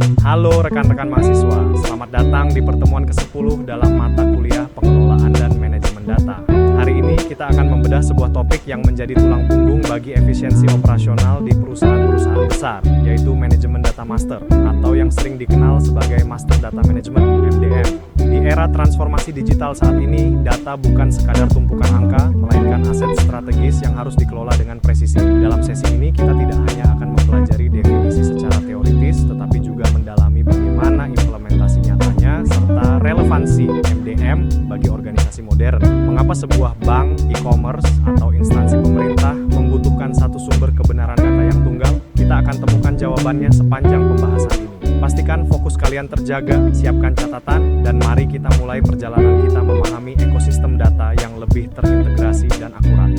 Halo rekan-rekan mahasiswa, selamat datang di pertemuan ke-10 dalam mata kuliah Pengelolaan dan Manajemen Data. Hari ini kita akan membedah sebuah topik yang menjadi tulang punggung bagi efisiensi operasional di perusahaan-perusahaan besar, yaitu Manajemen Data Master, atau yang sering dikenal sebagai Master Data Management, MDM. Di era transformasi digital saat ini, data bukan sekadar tumpukan angka, melainkan aset strategis yang harus dikelola dengan presisi. Dalam sesi ini, kita tidak hanya akan mempelajari definisi secara teoritis, tetapi juga mendalami bagaimana implementasi nyatanya, serta relevansi MDM bagi organisasi modern. Mengapa sebuah bank, e-commerce, atau instansi pemerintah membutuhkan satu sumber kebenaran data yang tunggal? Kita akan temukan jawabannya sepanjang pembahasan ini. Pastikan fokus kalian terjaga, siapkan catatan, dan mari kita mulai perjalanan kita memahami ekosistem data yang lebih terintegrasi dan akurat.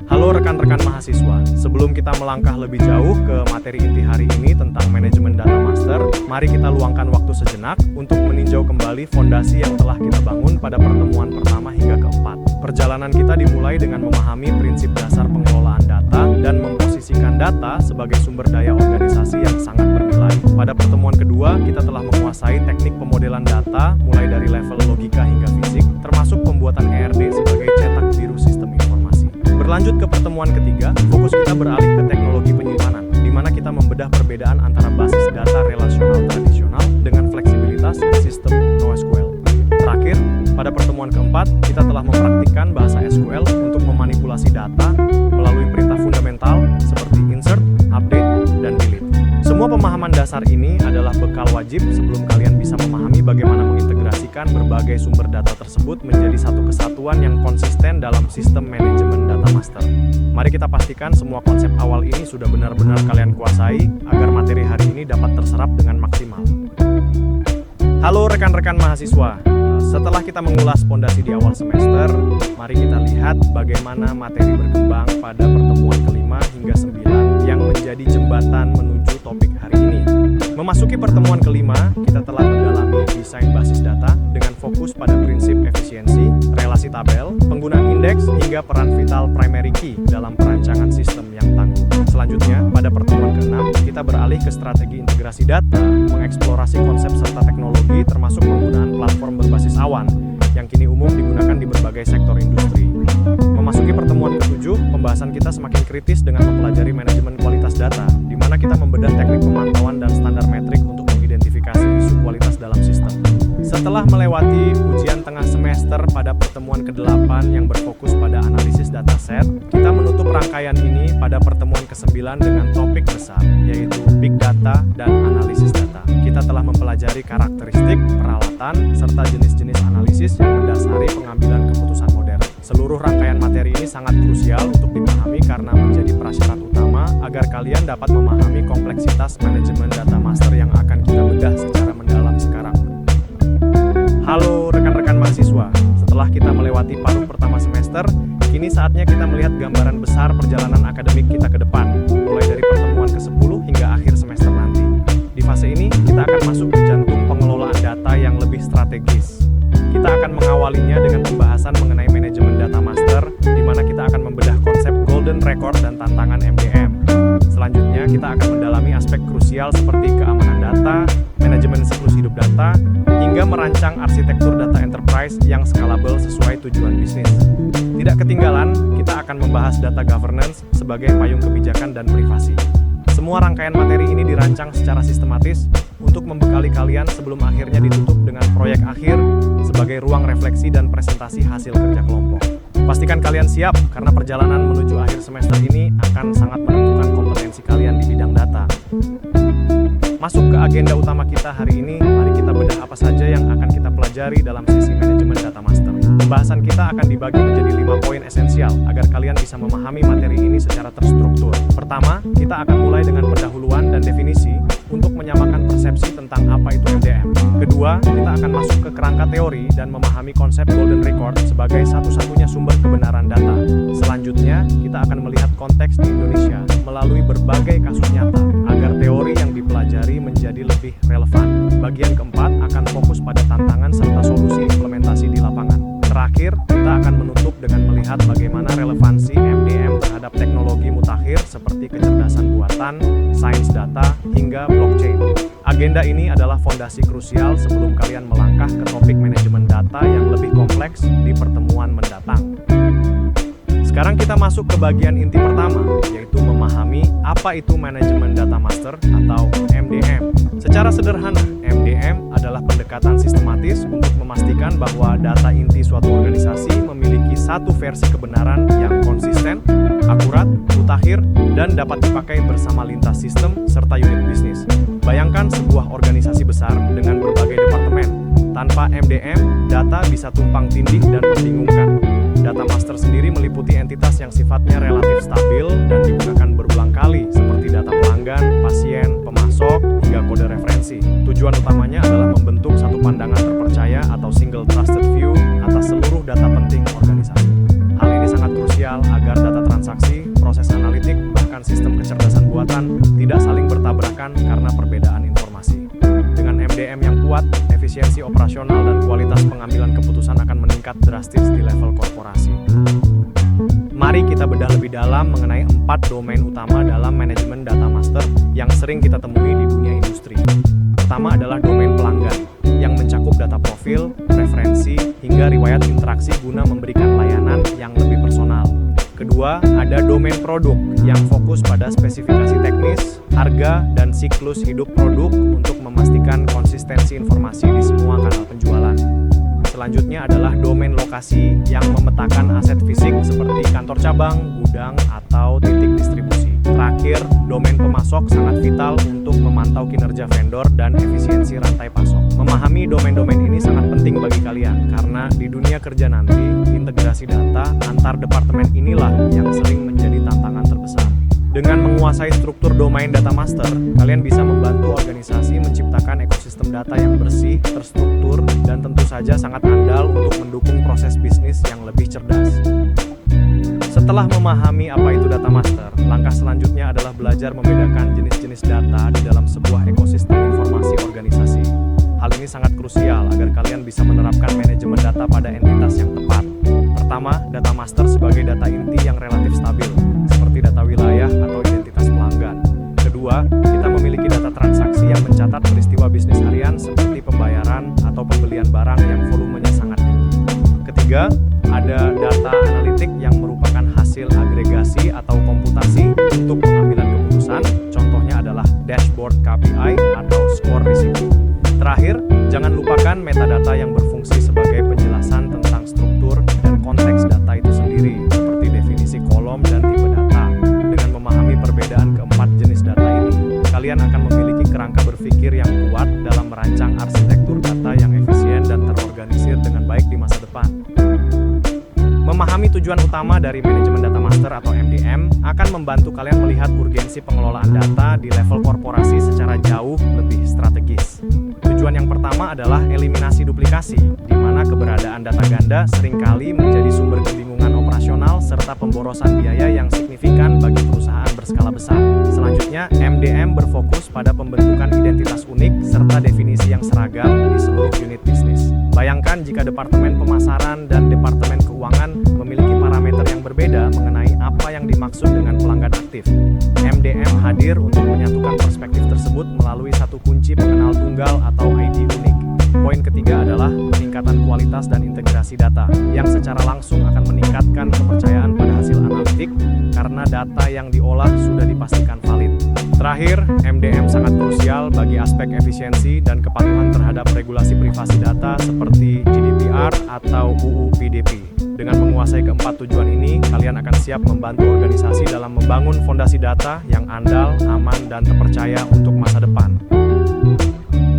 Halo rekan-rekan mahasiswa, sebelum kita melangkah lebih jauh ke materi inti hari ini tentang manajemen data master, mari kita luangkan waktu sejenak untuk meninjau kembali fondasi yang telah kita bangun pada pertemuan pertama hingga keempat. Perjalanan kita dimulai dengan memahami prinsip dasar pengelolaan data dan memposisikan data sebagai sumber daya organisasi yang sangat bernilai. Pada pertemuan kedua, kita telah menguasai teknik pemodelan data mulai dari level logika hingga fisik, termasuk pembuatan ERD sebagai cetak biru sistem informasi. Berlanjut ke pertemuan ketiga, fokus kita beralih ke teknologi penyimpanan, di mana kita membedah perbedaan antara basis data relasional tradisional dengan fleksibilitas sistem NoSQL. Terakhir, pada pertemuan keempat, kita telah mempraktikkan bahasa SQL untuk memanipulasi data melalui perintah fundamental seperti insert, update, dan delete. Semua pemahaman dasar ini adalah bekal wajib sebelum kalian bisa memahami bagaimana mengintegrasikan berbagai sumber data tersebut menjadi satu kesatuan yang konsisten dalam sistem manajemen data master. Mari kita pastikan semua konsep awal ini sudah benar-benar kalian kuasai agar materi hari ini dapat terserap dengan maksimal. Halo rekan-rekan mahasiswa, setelah kita mengulas fondasi di awal semester, mari kita lihat bagaimana materi berkembang pada pertemuan kelima hingga 9 yang menjadi jembatan menuju topik hari ini. Memasuki pertemuan kelima, kita telah mendalami desain basis data dengan fokus pada prinsip efisiensi, relasi tabel, penggunaan indeks, hingga peran vital primary key dalam perancangan sistem yang tangguh. Selanjutnya, pada pertemuan ke-6, kita beralih ke strategi integrasi data, mengeksplorasi konsep serta teknologi termasuk penggunaan platform berbasis awan yang kini umum digunakan di berbagai sektor industri. Memasuki pertemuan ke-7, pembahasan kita semakin kritis dengan mempelajari manajemen kualitas data, di mana kita membedah teknik pemantauan dan standar metrik untuk mengidentifikasi isu kualitas dalam sistem. Setelah melewati ujian tengah semester pada pertemuan ke-8 yang berfokus pada analisis dataset, kita menutup rangkaian ini pada pertemuan ke-9 dengan topik besar, yaitu Big Data dan Analisis Data. Kita telah mempelajari karakteristik, peralatan, serta jenis-jenis analisis yang mendasari pengambilan keputusan modern. Seluruh rangkaian materi ini sangat krusial untuk dipahami karena menjadi prasyarat utama agar kalian dapat memahami kompleksitas manajemen data master yang akan kita bedah secara mendalam sekarang. Halo rekan-rekan mahasiswa, setelah kita melewati paruh pertama semester, kini saatnya kita melihat gambaran besar perjalanan akademik kita ke depan, mulai dari pertemuan ke-10 hingga akhir semester nanti. Di fase ini, kita akan masuk ke jantung pengelolaan data yang lebih strategis. Kita akan mengawalinya dengan pembahasan mengenai manajemen data master, di mana kita akan membedah konsep golden record dan tantangan MDM. Selanjutnya, kita akan mendalami aspek krusial seperti keamanan data, manajemen siklus hidup data, hingga merancang arsitektur data enterprise yang scalable sesuai tujuan bisnis. Tidak ketinggalan, kita akan membahas data governance sebagai payung kebijakan dan privasi. Semua rangkaian materi ini dirancang secara sistematis untuk membekali kalian sebelum akhirnya ditutup dengan proyek akhir sebagai ruang refleksi dan presentasi hasil kerja kelompok. Pastikan kalian siap karena perjalanan menuju akhir semester ini akan sangat menentukan kompetensi kalian di bidang data. Masuk ke agenda utama kita hari ini, mari kita bedah apa saja yang akan kita pelajari dalam sesi manajemen data master. Pembahasan kita akan dibagi menjadi 5 poin esensial agar kalian bisa memahami materi ini secara terstruktur. Pertama, kita akan mulai dengan pendahuluan dan definisi untuk menyamakan persepsi tentang apa itu MDM. Kedua, kita akan masuk ke kerangka teori dan memahami konsep golden record sebagai satu-satunya sumber kebenaran data. Selanjutnya, kita akan melihat konteks di Indonesia melalui berbagai kasus nyata agar teori yang dipelajari menjadi lebih relevan. Bagian keempat akan fokus pada tantangan serta solusi implementasi di lapangan. Terakhir, kita akan menutup dengan melihat bagaimana relevansi MDM terhadap teknologi mutakhir seperti kecerdasan buatan, sains data, hingga blockchain. Agenda ini adalah fondasi krusial sebelum kalian melangkah ke topik manajemen data yang lebih kompleks di pertemuan mendatang. Sekarang kita masuk ke bagian inti pertama, yaitu memahami apa itu manajemen data master atau MDM. Secara sederhana, MDM adalah pendekatan sistematis untuk memastikan bahwa data inti suatu organisasi memiliki satu versi kebenaran yang konsisten, akurat, mutakhir, dan dapat dipakai bersama lintas sistem serta unit bisnis. Bayangkan sebuah organisasi besar dengan berbagai departemen. Tanpa MDM, data bisa tumpang tindih dan membingungkan. Data master sendiri meliputi entitas yang sifatnya relatif stabil dan digunakan berulang kali, seperti data pelanggan, pasien, pemasok, hingga kode referensi. Tujuan utamanya adalah membentuk satu pandangan terpercaya atau single trusted view atas seluruh data penting organisasi. Hal ini sangat krusial agar data transaksi, proses analitik, bahkan sistem kecerdasan buatan tidak saling bertabrakan karena perbedaan informasi. Dengan MDM yang kuat, efisiensi operasional dan kualitas pengambilan keputusan akan meningkat drastis di level korporasi. Mari kita bedah lebih dalam mengenai 4 domain utama dalam manajemen data master yang sering kita temui di dunia industri. Pertama adalah domain pelanggan, yang mencakup data profil, referensi, hingga riwayat interaksi guna memberikan layanan yang lebih personal. Kedua, ada domain produk yang fokus pada spesifikasi teknis, harga, dan siklus hidup produk untuk memastikan konsistensi informasi di semua kanal penjualan. Selanjutnya adalah domain lokasi yang memetakan aset fisik seperti kantor cabang, gudang, atau titik distribusi. Terakhir, domain pemasok sangat vital untuk memantau kinerja vendor dan efisiensi rantai pasok. Memahami domain-domain ini sangat penting bagi kalian karena di dunia kerja nanti, integrasi data antar departemen inilah yang sering menjadi tantangan terbesar. Dengan menguasai struktur domain data master, kalian bisa membantu organisasi menciptakan ekosistem data yang bersih, terstruktur, dan tentu saja sangat andal untuk mendukung proses bisnis yang lebih cerdas. Setelah memahami apa itu data master, langkah selanjutnya adalah belajar membedakan jenis-jenis data di dalam sebuah ekosistem informasi organisasi. Hal ini sangat krusial agar kalian bisa menerapkan manajemen data pada entitas yang tepat. Pertama, data master sebagai data inti yang relatif stabil, seperti data wilayah atau identitas pelanggan. Kedua, kita memiliki data transaksi yang mencatat peristiwa bisnis harian seperti pembayaran atau pembelian barang yang volumenya sangat tinggi. Ketiga, ada data analitik yang merupakan hasil agregasi atau komputasi untuk pengambilan keputusan. Contohnya adalah dashboard KPI atau skor risiko. Terakhir, jangan lupakan metadata yang berfungsi sebagai penjelasan tentang struktur dan konteks data itu sendiri, seperti definisi kolom dan tipe data. Dengan memahami perbedaan keempat jenis data ini, kalian akan memiliki kerangka berpikir yang kuat dalam merancang arsitektur data yang efisien dan terorganisir dengan baik di masa depan. Memahami tujuan utama dari manajemen data master atau MDM akan membantu kalian melihat urgensi pengelolaan data di level korporasi secara jauh lebih strategis. Tujuan yang pertama adalah eliminasi duplikasi, di mana keberadaan data ganda seringkali menjadi sumber kebingungan operasional serta pemborosan biaya yang signifikan bagi perusahaan berskala besar. Selanjutnya, MDM berfokus pada pembentukan identitas unik serta definisi yang seragam di seluruh unit bisnis. Bayangkan jika Departemen Pemasaran dan Departemen Keuangan memiliki parameter yang berbeda mengenai apa yang dimaksud dengan pelanggan aktif. MDM hadir untuk menyatukan perspektif tersebut melalui satu kunci pengenal tunggal atau ID unik. Poin ketiga adalah peningkatan kualitas dan integrasi data, yang secara langsung akan meningkatkan kepercayaan pada hasil analitik karena data yang diolah sudah dipastikan valid. Terakhir, MDM sangat krusial bagi aspek efisiensi dan kepatuhan terhadap regulasi privasi data seperti GDPR atau UU PDP. Dengan menguasai keempat tujuan ini, kalian akan siap membantu organisasi dalam membangun fondasi data yang andal, aman, dan terpercaya untuk masa depan.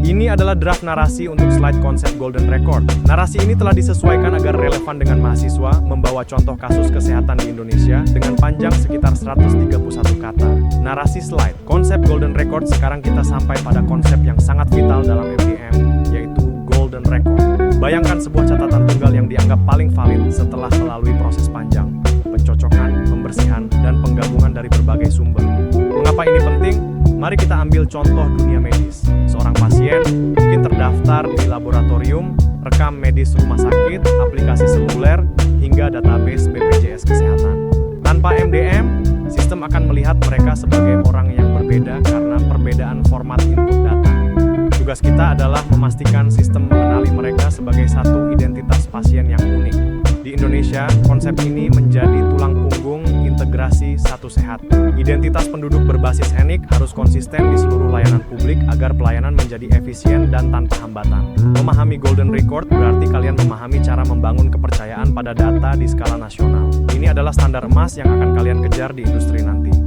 Ini adalah draft narasi untuk slide konsep Golden Record. Narasi ini telah disesuaikan agar relevan dengan mahasiswa, membawa contoh kasus kesehatan di Indonesia dengan panjang sekitar 131 kata. Narasi slide, konsep Golden Record. Sekarang kita sampai pada konsep yang sangat vital dalam MDM, yaitu Golden Record. Bayangkan sebuah catatan tunggal yang dianggap paling valid setelah melalui proses panjang, pencocokan, pembersihan, dan penggabungan dari berbagai sumber. Mengapa ini penting? Mari kita ambil contoh dunia medis. Seorang pasien mungkin terdaftar di laboratorium, rekam medis rumah sakit, aplikasi seluler, hingga database BPJS Kesehatan. Tanpa MDM, sistem akan melihat mereka sebagai orang yang berbeda karena perbedaan format input data. Tugas kita adalah memastikan sistem mengenali mereka sebagai satu identitas pasien yang unik. Di Indonesia, konsep ini menjadi tulang punggung integrasi satu sehat. Identitas penduduk berbasis enik harus konsisten di seluruh layanan publik agar pelayanan menjadi efisien dan tanpa hambatan. Memahami Golden Record berarti kalian memahami cara membangun kepercayaan pada data di skala nasional. Ini adalah standar emas yang akan kalian kejar di industri nanti.